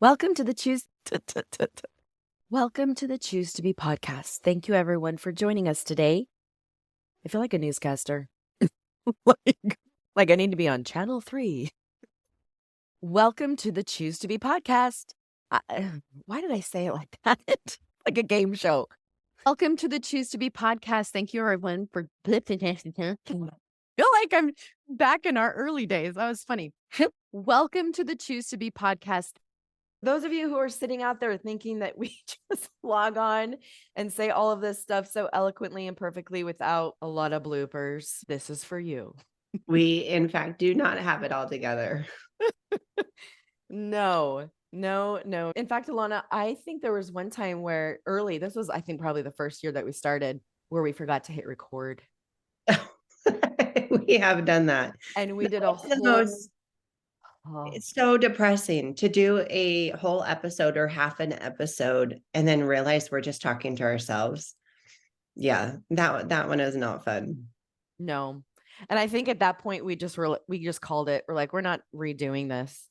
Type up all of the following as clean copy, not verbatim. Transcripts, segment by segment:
Welcome to the Welcome to the Choose to Be podcast. Thank you everyone for joining us today. I feel like a newscaster. like I need to be on channel 3. Welcome to the Choose to Be podcast. Why did I say it like that? Like a game show. Welcome to the Choose to Be podcast. Thank you everyone for feel like I'm back in our early days. That was funny. Welcome to the Choose to Be podcast. Those of you who are sitting out there thinking that we just log on and say all of this stuff so eloquently and perfectly without a lot of bloopers, this is for you. We, in fact, do not have it all together. No. In fact, Alana, I think there was one time where this was, I think, probably the first year that we started, where we forgot to hit record. We have done that. And we did a whole... It's so depressing to do a whole episode or half an episode and then realize we're just talking to ourselves. Yeah, that one is not fun. No. And I think at that point we just called it. We're like, we're not redoing this.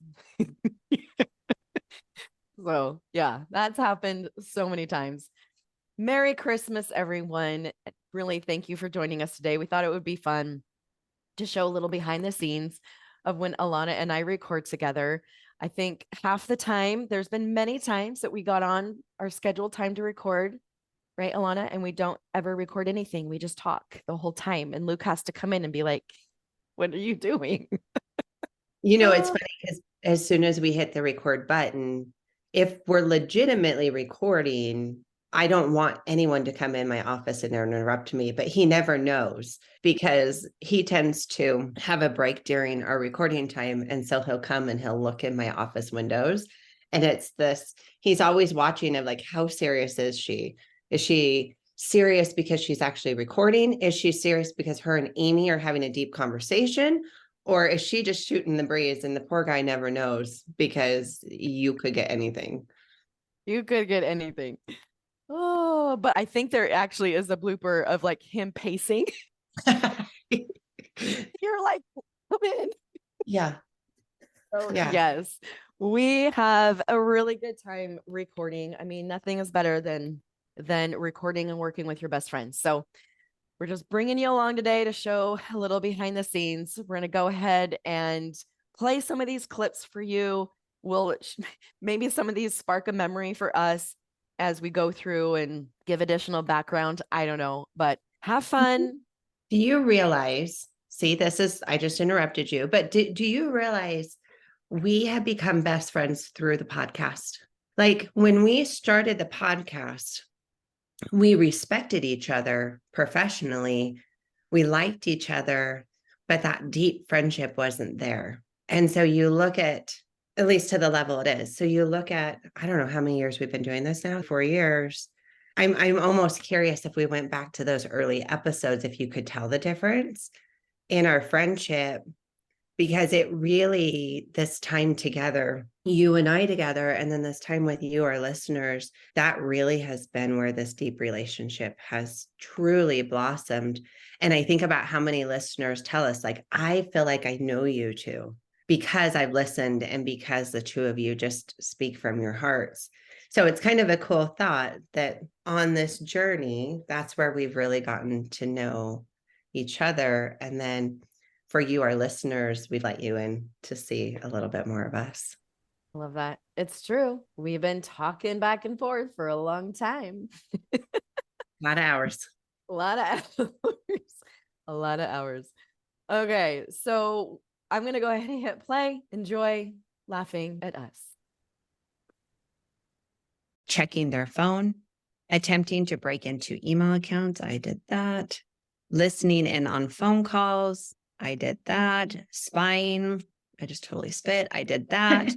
So yeah, that's happened so many times. Merry Christmas, everyone. Really, thank you for joining us today. We thought it would be fun to show a little behind the scenes of when Alana and I record together. I think half the time, there's been many times that we got on our scheduled time to record, right, Alana? And we don't ever record anything. We just talk the whole time. And Luke has to come in and be like, what are you doing? It's funny because as soon as we hit the record button, if we're legitimately recording, I don't want anyone to come in my office and interrupt me, but he never knows because he tends to have a break during our recording time. And so he'll come and he'll look in my office windows. And he's always watching of like, how serious is she? Is she serious because she's actually recording? Is she serious because her and Amie are having a deep conversation? Or is she just shooting the breeze and the poor guy never knows because you could get anything? You could get anything. Oh, but I think there actually is a blooper of like him pacing. You're like, come in. Yeah. So, yeah. Yes, we have a really good time recording. I mean, nothing is better than recording and working with your best friends. So we're just bringing you along today to show a little behind the scenes. We're going to go ahead and play some of these clips for you. Maybe some of these spark a memory for us as we go through and give additional background. I don't know, but have fun. Do you realize, I just interrupted you, but do you realize we have become best friends through the podcast? Like when we started the podcast, we respected each other professionally. We liked each other, but that deep friendship wasn't there. And so you look at least to the level it is. So you look at, I don't know how many years we've been doing this now, 4 years. I'm almost curious if we went back to those early episodes, if you could tell the difference in our friendship, because it really, this time together, you and I together, and then this time with you, our listeners, that really has been where this deep relationship has truly blossomed. And I think about how many listeners tell us, like, I feel like I know you too, because I've listened and because the two of you just speak from your hearts. So it's kind of a cool thought that on this journey, that's where we've really gotten to know each other. And then for you, our listeners, we'd let you in to see a little bit more of us. I love that. It's true. We've been talking back and forth for a long time. A lot of hours. A lot of hours. A lot of hours. Okay, so I'm going to go ahead and hit play. Enjoy laughing at us. Checking their phone, attempting to break into email accounts. I did that. Listening in on phone calls. I did that. Spying. I just totally spit. I did that.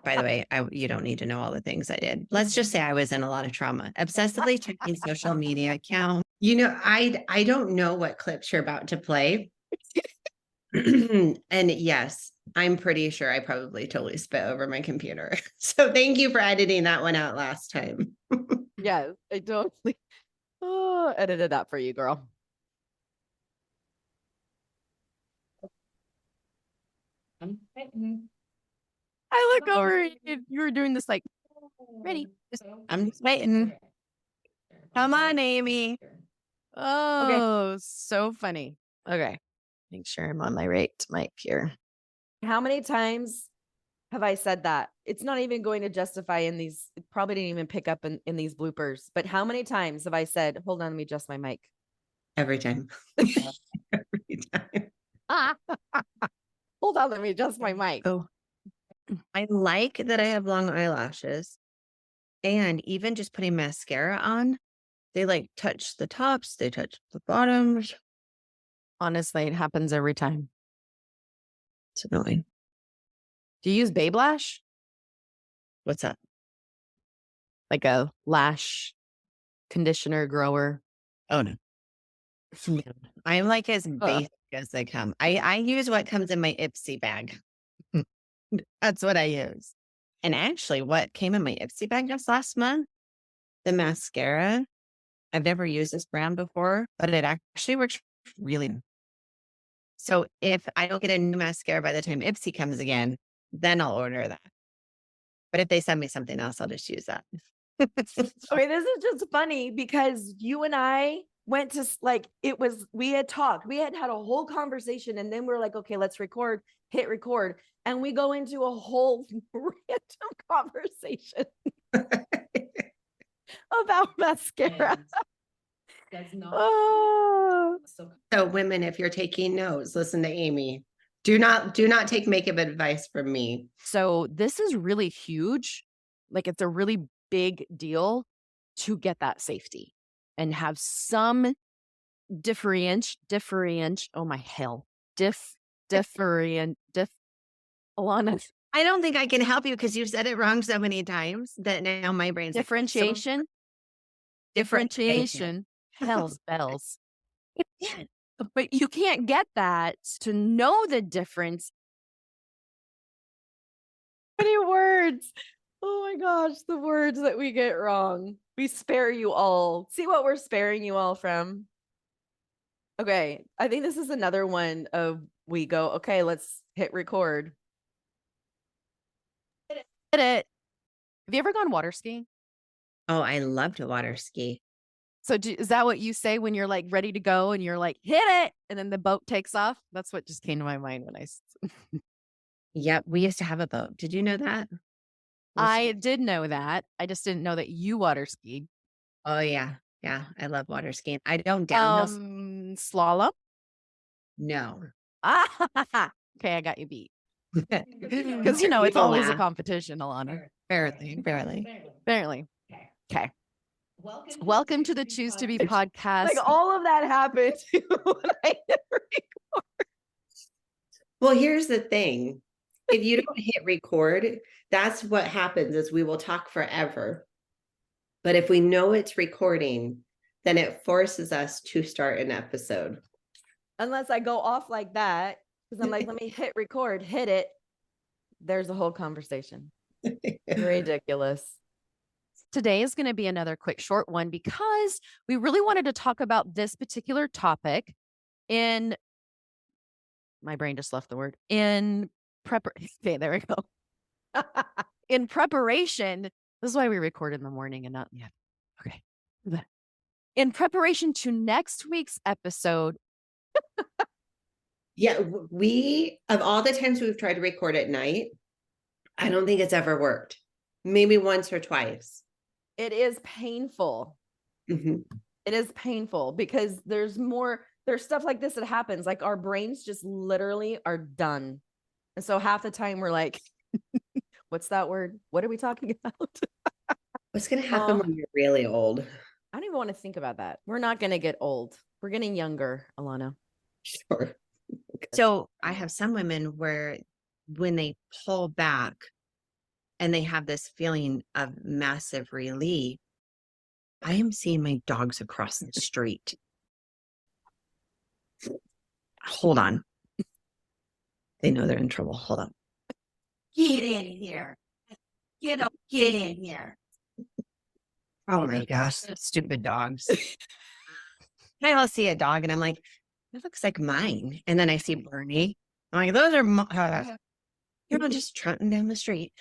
By the way, you don't need to know all the things I did. Let's just say I was in a lot of trauma. Obsessively checking social media accounts. I don't know what clips you're about to play. And yes, I'm pretty sure I probably totally spit over my computer. So thank you for editing that one out last time. Yes, I totally edited that for you, girl. I look over and you were doing this like, ready. I'm just waiting. Come on, Amie. Oh, so funny. Okay. Make sure I'm on my right mic here. How many times have I said that? It's not even going to justify in these, it probably didn't even pick up in these bloopers, but how many times have I said, hold on, let me adjust my mic? Every time. Every time. Hold on, let me adjust my mic. Oh, I like that I have long eyelashes, and even just putting mascara on, they like touch the tops, they touch the bottoms. Honestly, it happens every time. It's annoying. Do you use Babe Lash? What's that? Like a lash conditioner grower? Oh no. I'm like as basic as they come. I use what comes in my Ipsy bag. That's what I use. And actually, what came in my Ipsy bag just last month, the mascara. I've never used this brand before, but it actually works really. So if I don't get a new mascara by the time Ipsy comes again, then I'll order that. But if they send me something else, I'll just use that. Okay, this is just funny because you and I went to we had talked, we had a whole conversation, and then we're like, okay, let's hit record. And we go into a whole random conversation about mascara. Oh. So women, if you're taking notes, listen to Amie. Do not take makeup advice from me. So this is really huge. Like it's a really big deal to get that safety and have some Alana. I don't think I can help you because you've said it wrong so many times that now my brain's differentiation. Hell's bells. Yeah. But you can't get that to know the difference. Many words. Oh my gosh, the words that we get wrong. We spare you all. See what we're sparing you all from. Okay, I think this is another one of we go, okay, let's hit record. Hit it. Have you ever gone water skiing? Oh, I love to water ski. So is that what you say when you're like ready to go and you're like, hit it, and then the boat takes off? That's what just came to my mind when I. Yep, we used to have a boat. Did you know that? I did know that. I just didn't know that you water skied. Oh yeah, yeah. I love water skiing. I don't downhill. Slalom. No. Okay, I got you beat. Because it's always a competition, Alana. Barely. Okay. Welcome to the Choose to Be podcast. Like all of that happened when I hit record. Well, here's the thing. If you don't hit record, that's what happens is we will talk forever. But if we know it's recording, then it forces us to start an episode. Unless I go off like that, because I'm like, let me hit record, hit it. There's a whole conversation. Ridiculous. Today is going to be another quick short one because we really wanted to talk about this particular topic in, my brain just left the word, in preparation. Okay, there we go. In preparation, this is why we record in the morning and not yet. Okay. In preparation to next week's episode. Yeah, we, of all the times we've tried to record at night, I don't think it's ever worked. Maybe once or twice. It is painful. Mm-hmm. It is painful because there's stuff like this that happens. Like our brains just literally are done. And so half the time we're like, what's that word? What are we talking about? What's going to happen when you're really old? I don't even want to think about that. We're not going to get old. We're getting younger, Alana. Sure. Okay. So I have some women where when they pull back and they have this feeling of massive relief, I am seeing my dogs across the street. Hold on. They know they're in trouble. Hold on. Get in here. Get in here. Oh my gosh, stupid dogs. I'll see a dog and I'm like, that looks like mine. And then I see Bernie. I'm like, those are You're all just trotting down the street.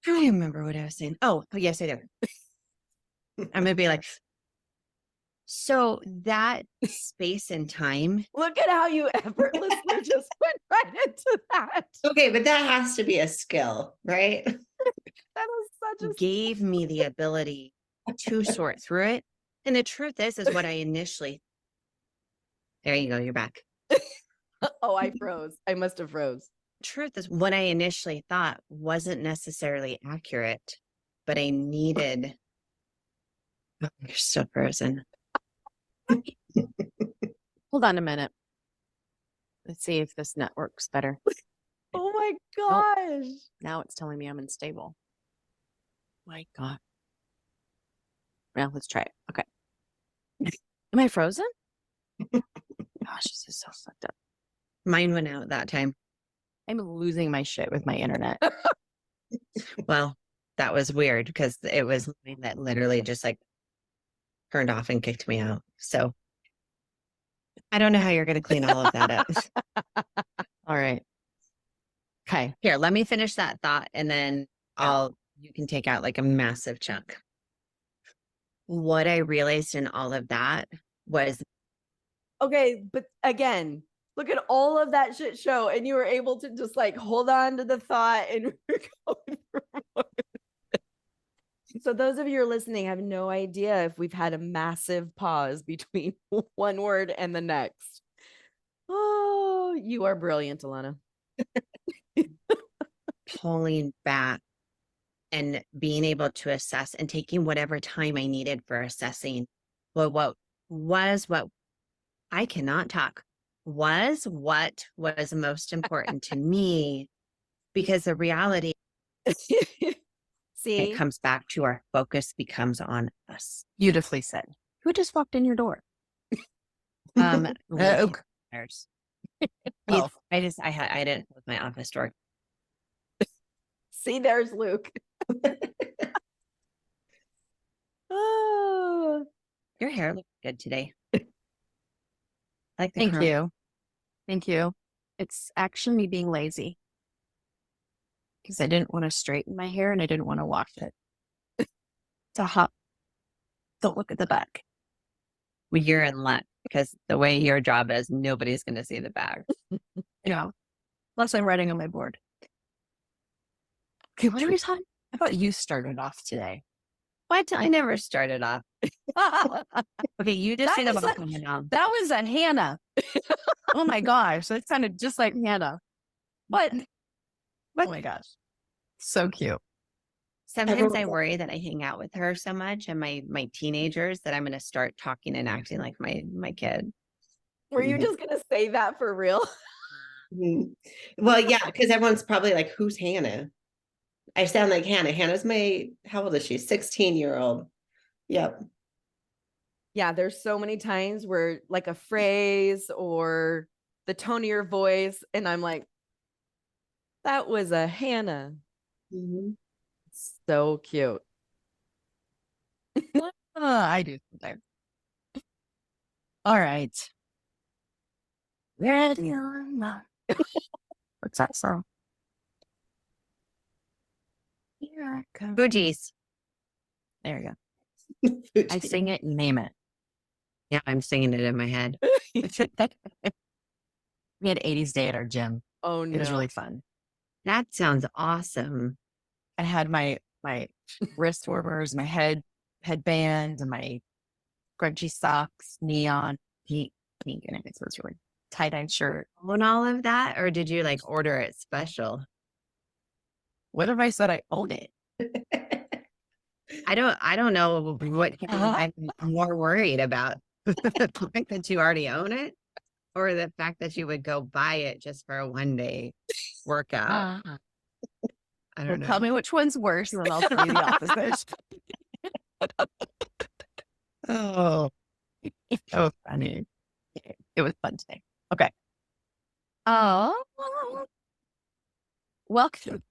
I don't even remember what I was saying. Oh, yes, I do. I'm going to be like, so that space and time. Look at how you effortlessly just went right into that. Okay, but that has to be a skill, right? That is such a gave me the ability to sort through it. And the truth is what I initially. There you go. You're back. Oh, I froze. I must have froze. Truth is what I initially thought wasn't necessarily accurate, but I needed. Oh, you're still frozen. Hold on a minute. Let's see if this network's better. Oh my gosh. Now it's telling me I'm unstable. My God. Well, let's try it. Okay. Am I frozen? Gosh, this is so fucked up. Mine went out that time. I'm losing my shit with my internet. Well, that was weird because it was mine that literally just like turned off and kicked me out. So I don't know how you're going to clean all of that up. All right. Okay. Here, let me finish that thought and then you can take out like a massive chunk. What I realized in all of that was. Okay, but again, look at all of that shit show, and you were able to just like hold on to the thought and we're going through more. So those of you who are listening have no idea if we've had a massive pause between one word and the next. Oh, you are brilliant, Alana. Pulling back and being able to assess and taking whatever time I needed for assessing what I cannot talk was what was most important to me, because the reality See, it comes back to our focus becomes on us. Beautifully said. Who just walked in your door? Luke. Oh. I didn't close my office door. See, there's Luke. Oh. Your hair looks good today. Like the Thank curl. you. Thank you. It's actually me being lazy because I didn't want to straighten my hair and I didn't want to wash it. It's a hot. Don't look at the back. Well, you're in luck because the way your job is, nobody's going to see the back. Yeah. Unless I'm writing on my board. Okay, what are we talking? I thought you started off today. What? I never started off. Okay, you just said about coming on. That was a Hannah. Oh my gosh, that's kind of just like Hannah. What? Oh my gosh, so cute. Sometimes I worry that I hang out with her so much and my teenagers that I'm going to start talking and acting like my kid. Were you just going to say that for real? Well, yeah, because everyone's probably like, who's Hannah? I sound like Hannah. Hannah's how old is she? 16-year-old. Yep. Yeah, there's so many times where like a phrase or the tone of your voice, and I'm like, that was a Hannah. Mm-hmm. So cute. I do sometimes. All right. Ready or not. What's that song? Here I come. Fuji's. There you go. I sing it and name it. Yeah, I'm singing it in my head. We had 80s day at our gym. Oh no. It was really fun. That sounds awesome. I had my wrist warmers, my headband, and my scrunchy socks, neon, pink, and it was really tie-dye shirt. Own all of that, or did you like order it special? What if I said I own it? I don't know what I'm more worried about. The fact that you already own it, or the fact that you would go buy it just for a one-day workout. I don't know. Tell me which one's worse, and then I'll tell you the opposite. Oh, so funny. It was fun today. Okay. Oh, welcome.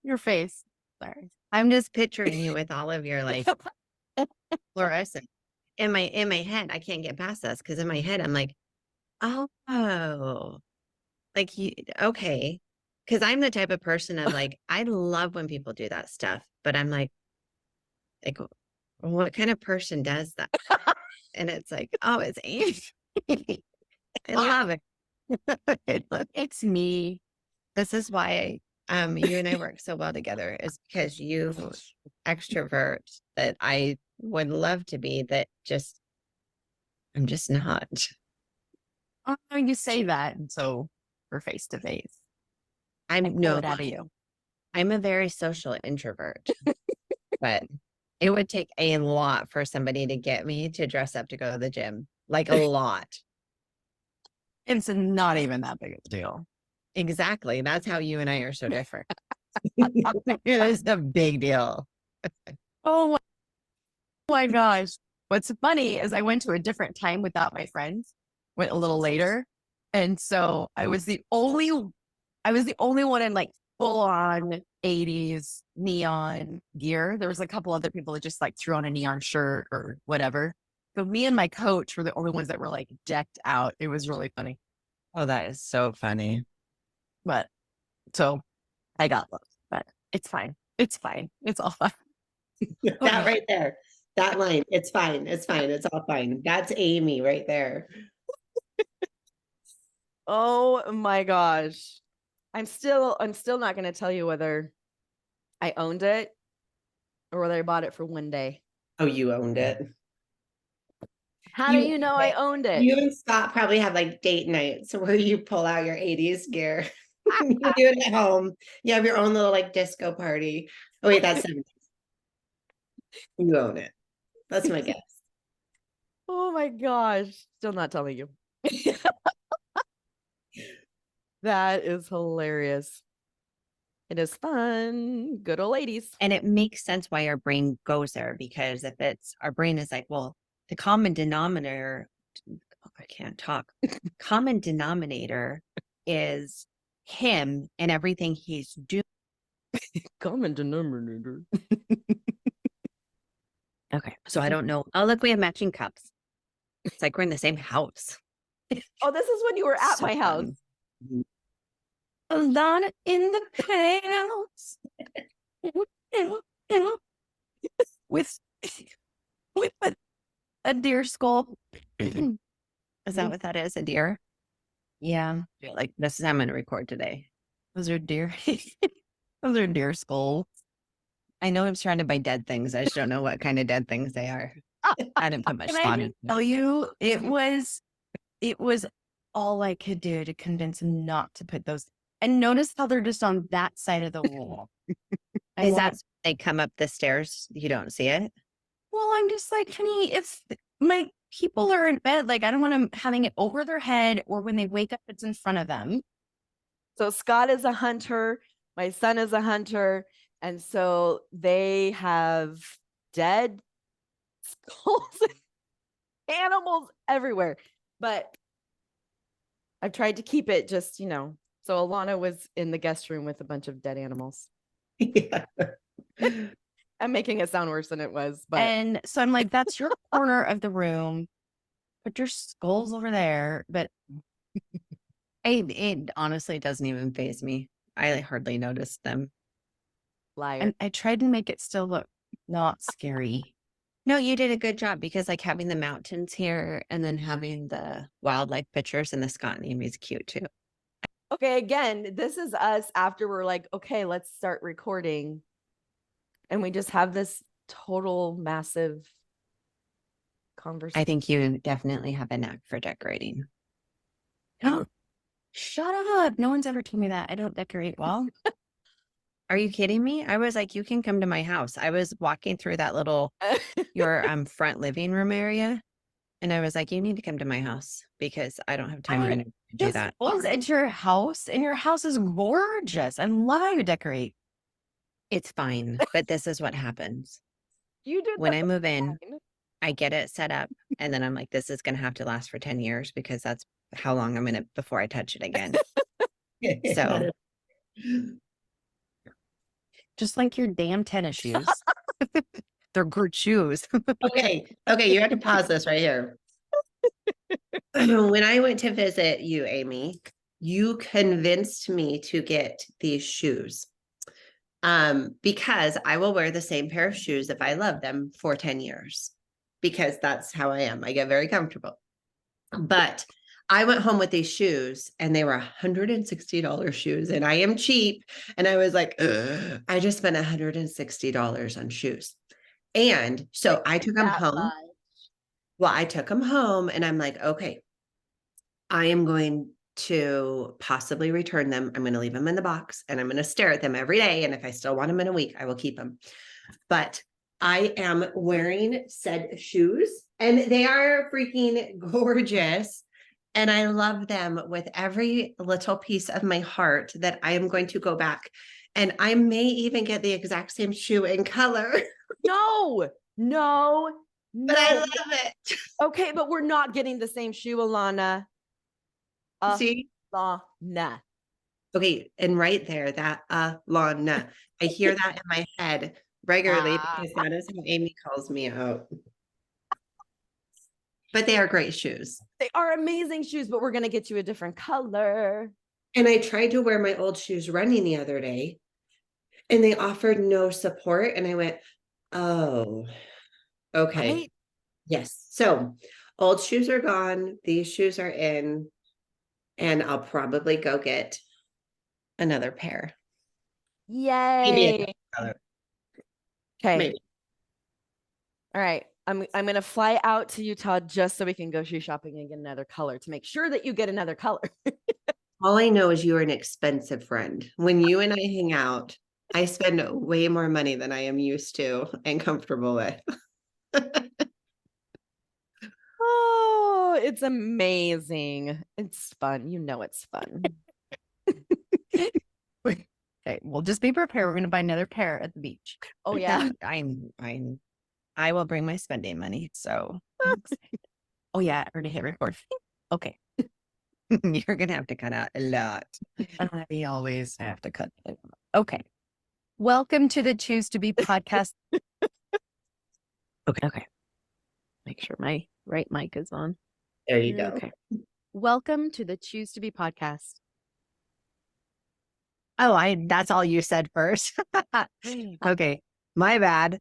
Your face. Sorry. I'm just picturing you with all of your like fluorescent. In my head, I can't get past this because in my head, I'm like, oh, like you, okay. Because I'm the type of person of like, I love when people do that stuff, but I'm like, what kind of person does that? And it's like, oh, it's Amie. I love it. It's me. This is why you and I work so well together, is because you extrovert that I would love to be, that just I'm just not. Oh, you say that, and so we're face to face. I pull No, it out of you. I'm a very social introvert, but it would take a lot for somebody to get me to dress up to go to the gym, like a lot. It's not even that big of a deal. Exactly. That's how you and I are so different. It is a big deal. Oh my gosh. What's funny is I went to a different time without my friends, went a little later. And so I was the only one in like full on 80s neon gear. There was a couple other people that just like threw on a neon shirt or whatever. So me and my coach were the only ones that were like decked out. It was really funny. Oh, that is so funny. But so I got those, but it's fine. It's fine. It's all fine. That right there, that line, it's fine. It's fine. It's all fine. That's Amie right there. Oh my gosh. I'm still not going to tell you whether I owned it or whether I bought it for one day. Oh, you owned it. How do you know I owned it? You and Scott probably have like date nights where you pull out your 80s gear. You do it at home. You have your own little like disco party. Oh wait, that's 70s. You own it. That's my guess. Oh my gosh. Still not telling you. That is hilarious. It is fun. Good old ladies. And it makes sense why our brain goes there, because if it's, our brain is like, well, the common denominator, I can't talk. Common denominator is him and everything he's doing. Common denominator. Okay. So I don't know. Oh, look, we have matching cups. It's like we're in the same house. Oh, this is when you were at my house. Fun. Alana in the house. with a deer skull. Is that what that is? A deer? Yeah. Like, this is how I'm going to record today. Those are deer. Those are deer skulls. I know I'm surrounded by dead things. I just don't know what kind of dead things they are. I didn't put much thought into it. Tell you, it was all I could do to convince him not to put those. And notice how they're just on that side of the wall. Is that they come up the stairs? You don't see it? Well, I'm just like, honey, if my people are in bed, like I don't want them having it over their head, or when they wake up, it's in front of them. So Scott is a hunter. My son is a hunter. And so they have dead skulls and animals everywhere. But I've tried to keep it just, so Alana was in the guest room with a bunch of dead animals. Yeah. I'm making it sound worse than it was. But and so I'm like, that's your corner of the room. Put your skulls over there. But it honestly doesn't even faze me. I hardly noticed them. Liar. And I tried to make it still look not scary. No, you did a good job, because like having the mountains here and then having the wildlife pictures and the Scott and Amie's cute too. Okay, again, this is us after we're like, okay, let's start recording. And we just have this total massive conversation. I think you definitely have a knack for decorating. Oh, shut up. No one's ever told me that. I don't decorate well. Are you kidding me? I was like, you can come to my house. I was walking through that little, your front living room area. And I was like, you need to come to my house, because I don't have time or energy to do that. Was at your house, and your house is gorgeous. I love how you decorate. It's fine, but this is what happens. You did when I move in, I get it set up, and then I'm like, this is going to have to last for 10 years, because that's how long I'm going to before I touch it again. So just like your damn tennis shoes. They're good shoes. Okay, you have to pause this right here. When I went to visit you, Amie, you convinced me to get these shoes. Because I will wear the same pair of shoes if I love them for 10 years, because that's how I am. I get very comfortable. But I went home with these shoes and they were $160 shoes, and I am cheap. And I was like, ugh, I just spent $160 on shoes. And so I took them home. Well, I took them home and I'm like, okay, I am going to possibly return them. I'm going to leave them in the box and I'm going to stare at them every day. And if I still want them in a week, I will keep them. But I am wearing said shoes and they are freaking gorgeous. And I love them with every little piece of my heart, that I am going to go back and I may even get the exact same shoe in color. No. But I love it. Okay, but we're not getting the same shoe, Alana. See? Alana. Okay, and right there, that Alana. I hear that in my head regularly because that is how Amie calls me out. But they are great shoes. They are amazing shoes, but we're going to get you a different color. And I tried to wear my old shoes running the other day and they offered no support. And I went, oh, okay. Right? Yes. So old shoes are gone. These shoes are in. And I'll probably go get another pair. Yay. Okay. Maybe. All right. I'm going to fly out to Utah just so we can go shoe shopping and get another color to make sure that you get another color. All I know is you are an expensive friend. When you and I hang out, I spend way more money than I am used to and comfortable with. Oh, it's amazing. It's fun. You know it's fun. Okay, we'll just be prepared. We're going to buy another pair at the beach. Oh, yeah. I will bring my spending money. So, oh, yeah, I already hit record. Okay. You're going to have to cut out a lot. We always have to cut it. Okay. Welcome to the Choose to Be podcast. Okay. Make sure my right mic is on. There you go. Okay. Welcome to the Choose to Be podcast. Oh, that's all you said first. Okay. My bad.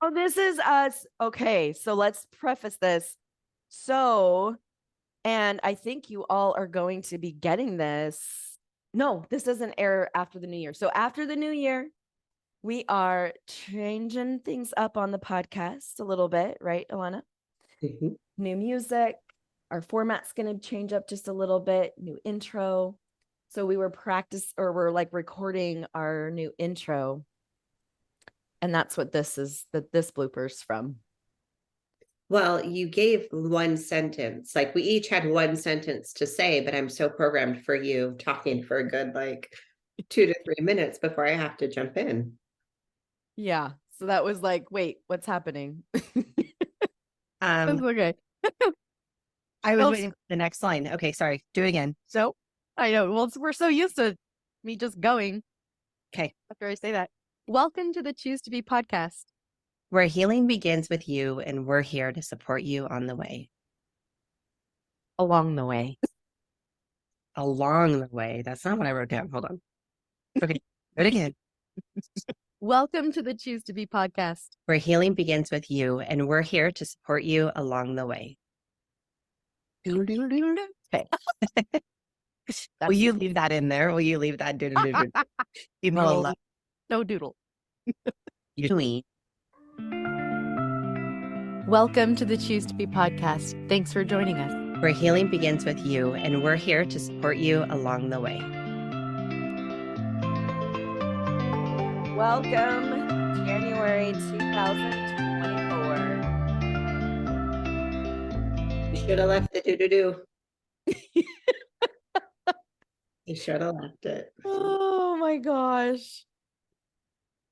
Oh, this is us. Okay. So let's preface this. So, and I think you all are going to be getting this. No, this doesn't air after the new year. So after the new year, we are changing things up on the podcast a little bit, right, Alana? Mm-hmm. New music. Our format's going to change up just a little bit. New intro. So we're like recording our new intro. And that's what this is, this blooper's from. Well, you gave one sentence. Like we each had one sentence to say, but I'm so programmed for you talking for a good 2 to 3 minutes before I have to jump in. Yeah. So that was like, wait, what's happening? That's okay. I was waiting for the next line. Okay, sorry. Do it again. So I know. Well, we're so used to me just going. Okay. After I say that. Welcome to the Choose to Be podcast, where healing begins with you, and we're here to support you on the way. Along the way. Along the way. That's not what I wrote down. Hold on. Okay. Do it again. Welcome to the Choose to Be podcast, where healing begins with you, and we're here to support you along the way. Okay. Will you leave that in there? Will you leave that doodle? No doodle. You. Welcome to the Choose to Be podcast. Thanks for joining us. Where healing begins with you, and we're here to support you along the way. Welcome, January 2024. You should have left the do. You should have left it. Oh my gosh.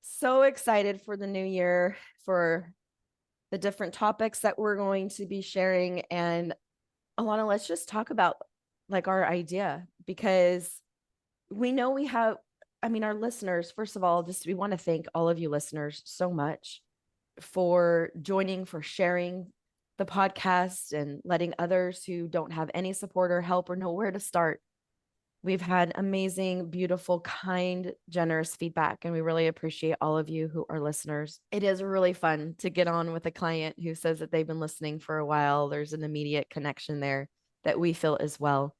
So excited for the new year, for the different topics that we're going to be sharing. And Alana, let's just talk about our idea, because we know we have, our listeners, first of all, we want to thank all of you listeners so much for joining, for sharing the podcast and letting others who don't have any support or help or know where to start We've had amazing, beautiful, kind, generous feedback, and we really appreciate all of you who are listeners. It is really fun to get on with a client who says that they've been listening for a while. There's an immediate connection there that we feel as well.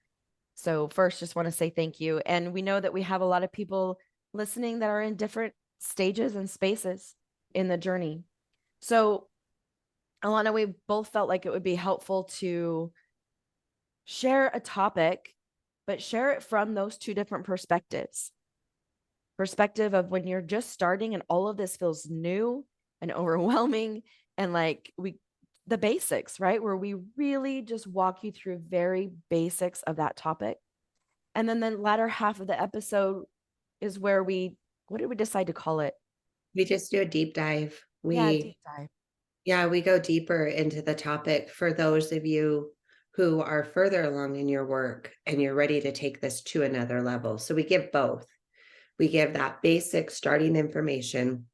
So first, just want to say thank you. And we know that we have a lot of people listening that are in different stages and spaces in the journey. So Alana, we both felt like it would be helpful to share a topic, but share it from those two different perspectives. Perspective of when you're just starting and all of this feels new and overwhelming, and like the basics, right? Where we really just walk you through very basics of that topic. And then the latter half of the episode is where what did we decide to call it? We just do a deep dive. Deep dive. Yeah, we go deeper into the topic for those of you who are further along in your work and you're ready to take this to another level. So we give both. We give that basic starting information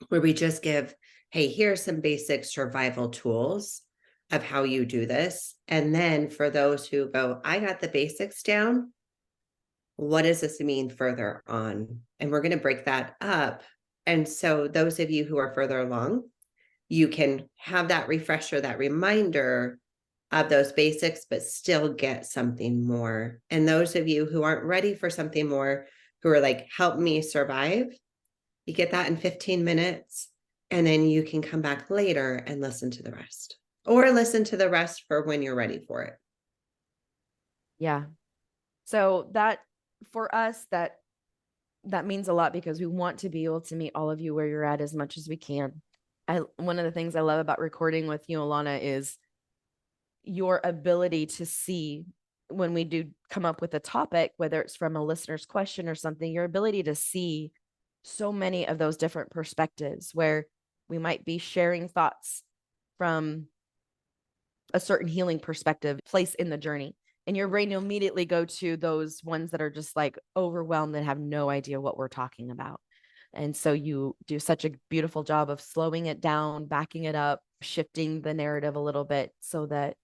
where we just give, hey, here's some basic survival tools of how you do this. And then for those who go, I got the basics down, what does this mean further on? And we're going to break that up. And so those of you who are further along, you can have that refresher, that reminder of those basics, but still get something more. And those of you who aren't ready for something more, who are like, help me survive, you get that in 15 minutes. And then you can come back later and listen to the rest, or listen to the rest for when you're ready for it. Yeah. So that for us, that means a lot because we want to be able to meet all of you where you're at as much as we can. One of the things I love about recording with you, Alana, is your ability to see when we do come up with a topic, whether it's from a listener's question or something, your ability to see so many of those different perspectives where we might be sharing thoughts from a certain healing perspective place in the journey. And your brain will immediately go to those ones that are just like overwhelmed and have no idea what we're talking about. And so you do such a beautiful job of slowing it down, backing it up, shifting the narrative a little bit so that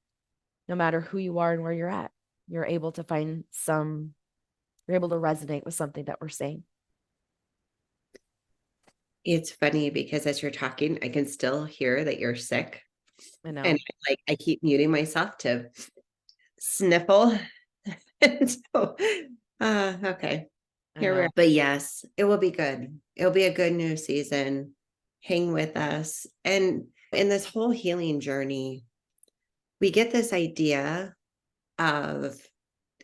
no matter who you are and where you're at, you're able to you're able to resonate with something that we're saying. It's funny because as you're talking, I can still hear that you're sick. I know. And I keep muting myself to sniffle. And so, okay. Here we are. But yes, it will be good. It'll be a good new season. Hang with us. And in this whole healing journey, we get this idea of,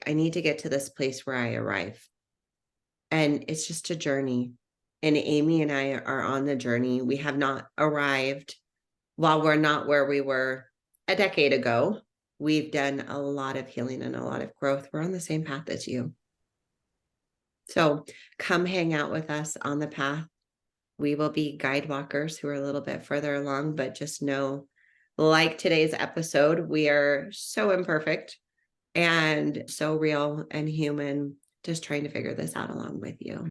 I need to get to this place where I arrive. And it's just a journey. And Amie and I are on the journey. We have not arrived. While we're not where we were a decade ago, we've done a lot of healing and a lot of growth. We're on the same path as you. So come hang out with us on the path. We will be guide walkers who are a little bit further along, but just know, like today's episode, we are so imperfect and so real and human, just trying to figure this out along with you.